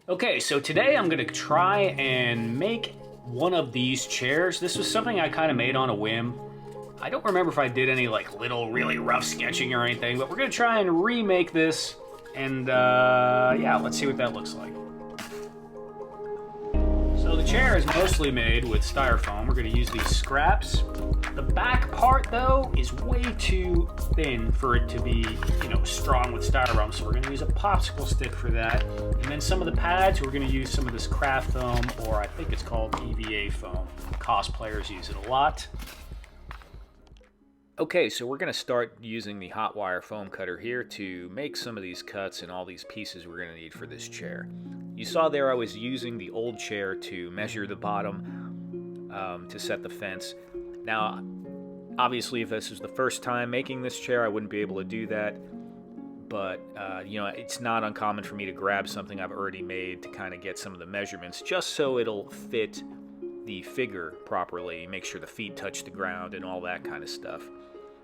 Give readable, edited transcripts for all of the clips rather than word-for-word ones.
Okay, so today I'm gonna try and make one of these chairs. This was something I kind of made on a whim. I don't remember if I did any like little really rough sketching or anything, but we're gonna try and remake this, and yeah, let's see what that looks like. So the chair is mostly made with styrofoam. We're gonna use these scraps. The back part though is way too thin for it to be, strong with styrofoam. So we're gonna use a popsicle stick for that. And then some of the pads, we're gonna use some of this craft foam, or I think it's called EVA foam. Cosplayers use it a lot. Okay, so we're gonna start using the Hotwire foam cutter here to make some of these cuts and all these pieces we're gonna need for this chair. You saw there I was using the old chair to measure the bottom to set the fence. Now, obviously, if this was the first time making this chair, I wouldn't be able to do that. But, it's not uncommon for me to grab something I've already made to kind of get some of the measurements, just so it'll fit the figure properly, make sure the feet touch the ground and all that kind of stuff.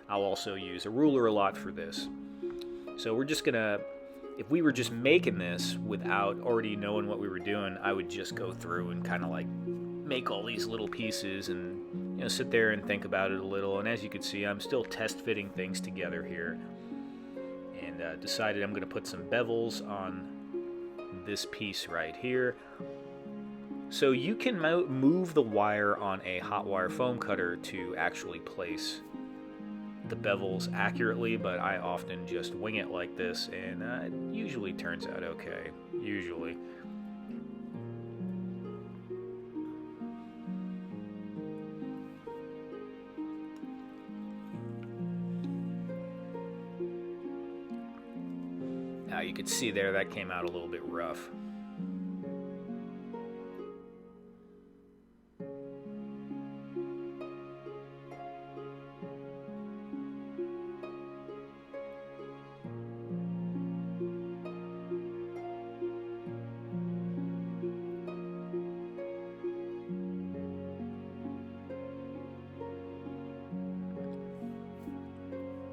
I'll also use a ruler a lot for this. So we're just gonna, if we were just making this without already knowing what we were doing, I would just go through and kind of like make all these little pieces and sit there and think about it a little. And as you can see, I'm still test fitting things together here, and decided I'm going to put some bevels on this piece right here. So you can move the wire on a Hotwire foam cutter to actually place the bevels accurately, but I often just wing it like this, and it usually turns out okay. Usually. Now you can see there that came out a little bit rough.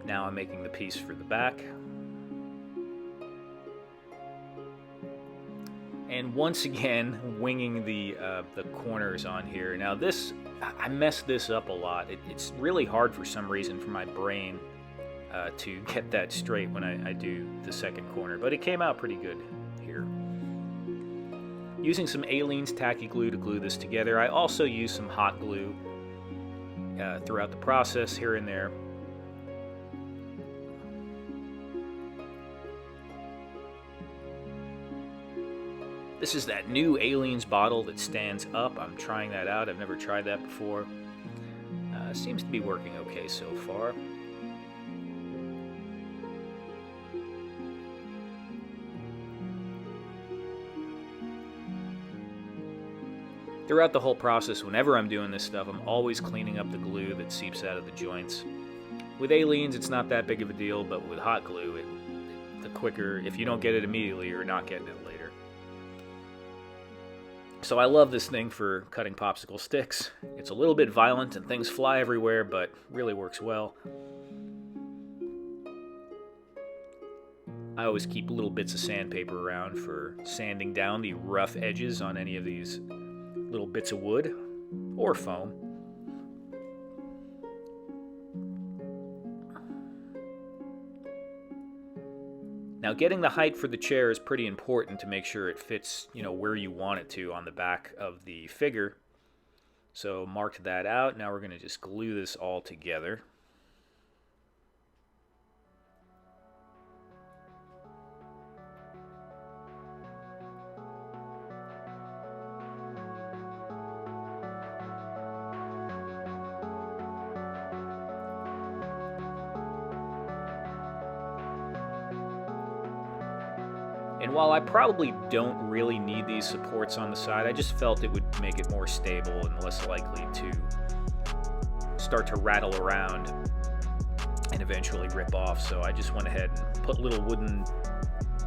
Now I'm making the piece for the back. And once again, winging the corners on here. Now this, I messed this up a lot. It's really hard for some reason for my brain to get that straight when I do the second corner, but it came out pretty good here. Using some Aleene's tacky glue to glue this together. I also used some hot glue throughout the process here and there. This is that new Aleene's bottle that stands up. I'm trying that out. I've never tried that before. Seems to be working okay so far. Throughout the whole process, whenever I'm doing this stuff, I'm always cleaning up the glue that seeps out of the joints. With Aleene's, it's not that big of a deal, but with hot glue, the quicker, if you don't get it immediately, you're not getting it later. So I love this thing for cutting popsicle sticks. It's a little bit violent and things fly everywhere, but really works well. I always keep little bits of sandpaper around for sanding down the rough edges on any of these little bits of wood or foam. Now getting the height for the chair is pretty important to make sure it fits, where you want it to on the back of the figure. So marked that out. Now we're going to just glue this all together. And while I probably don't really need these supports on the side, I just felt it would make it more stable and less likely to start to rattle around and eventually rip off. So I just went ahead and put little wooden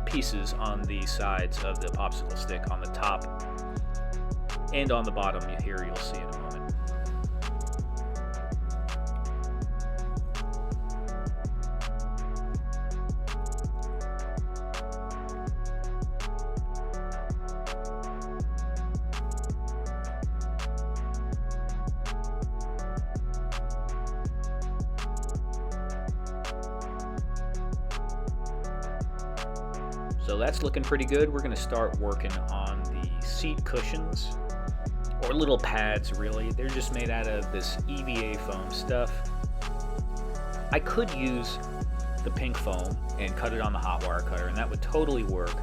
pieces on the sides of the popsicle stick, on the top and on the bottom. Here you'll see in a moment. So that's looking pretty good. We're going to start working on the seat cushions, or little pads really. They're just made out of this EVA foam stuff. I could use the pink foam and cut it on the Hotwire cutter, and that would totally work.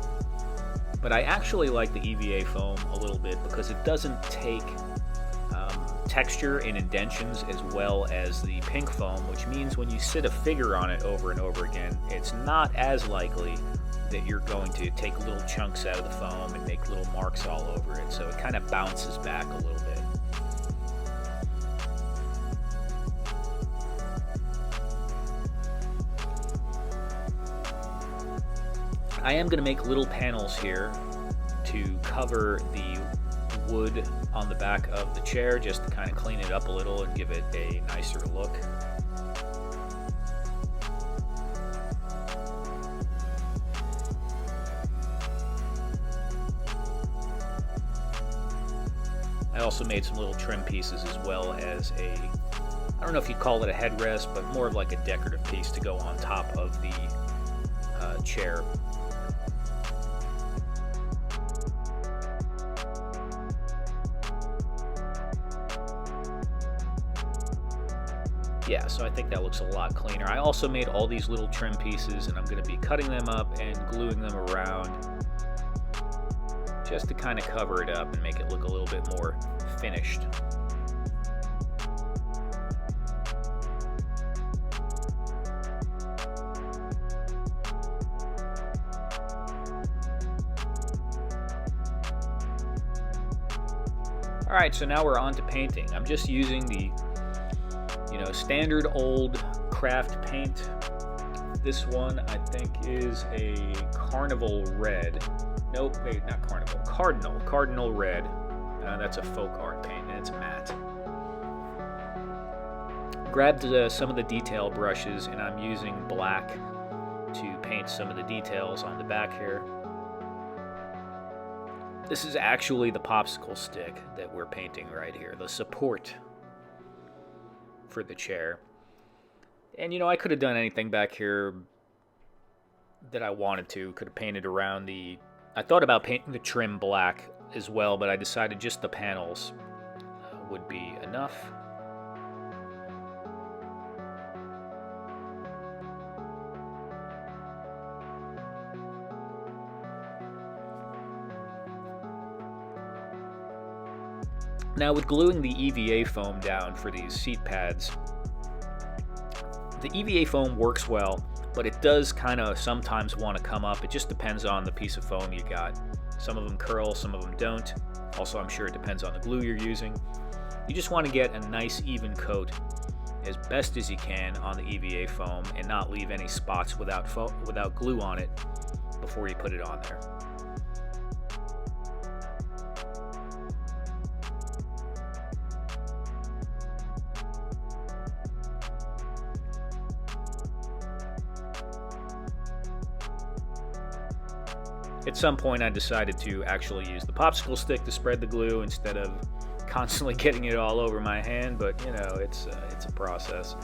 But I actually like the EVA foam a little bit because it doesn't take texture and indentions as well as the pink foam, which means when you sit a figure on it over and over again, it's not as likely that you're going to take little chunks out of the foam and make little marks all over it. So it kind of bounces back a little bit. I am going to make little panels here to cover the wood on the back of the chair, just to kind of clean it up a little and give it a nicer look. I also made some little trim pieces as well as I don't know if you'd call it a headrest, but more of like a decorative piece to go on top of the chair. Yeah, so I think that looks a lot cleaner. I also made all these little trim pieces, and I'm going to be cutting them up and gluing them around just to kind of cover it up and make it look a little bit more finished. Alright, so now we're on to painting. I'm just using the standard old craft paint. This one I think is a Carnival Red. Nope, wait, not Carnival. Cardinal Red. That's a folk art paint, and it's matte. Grabbed some of the detail brushes, and I'm using black to paint some of the details on the back here. This is actually the popsicle stick that we're painting right here, the support for the chair. And I could have done anything back here that I wanted to. Could have painted around I thought about painting the trim black as well, but I decided just the panels would be enough. Now with gluing the EVA foam down for these seat pads, the EVA foam works well, but it does kind of sometimes want to come up. It just depends on the piece of foam you got. Some of them curl, some of them don't. Also, I'm sure it depends on the glue you're using. You just want to get a nice even coat as best as you can on the EVA foam and not leave any spots without glue on it before you put it on there. At some point I decided to actually use the popsicle stick to spread the glue instead of constantly getting it all over my hand, but it's a process.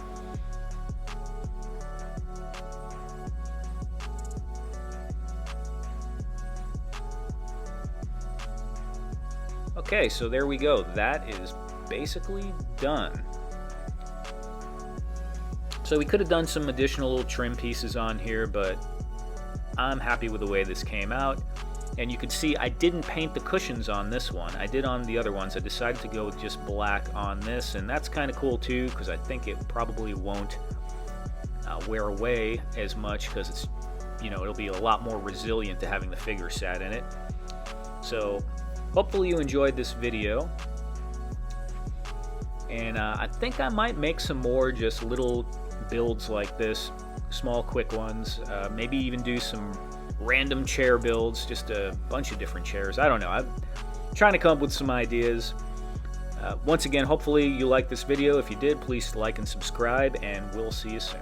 Okay, so there we go. That is basically done. So we could have done some additional little trim pieces on here, but I'm happy with the way this came out. And you can see I didn't paint the cushions on this one. I did on the other ones. I decided to go with just black on this, and that's kind of cool too, because I think it probably won't wear away as much, because it's it'll be a lot more resilient to having the figure sat in it. So hopefully you enjoyed this video, and I think I might make some more just little builds like this, small quick ones, maybe even do some random chair builds, just a bunch of different chairs. I don't know, I'm trying to come up with some ideas. Once again, hopefully you liked this video. If you did, please like and subscribe, and we'll see you soon.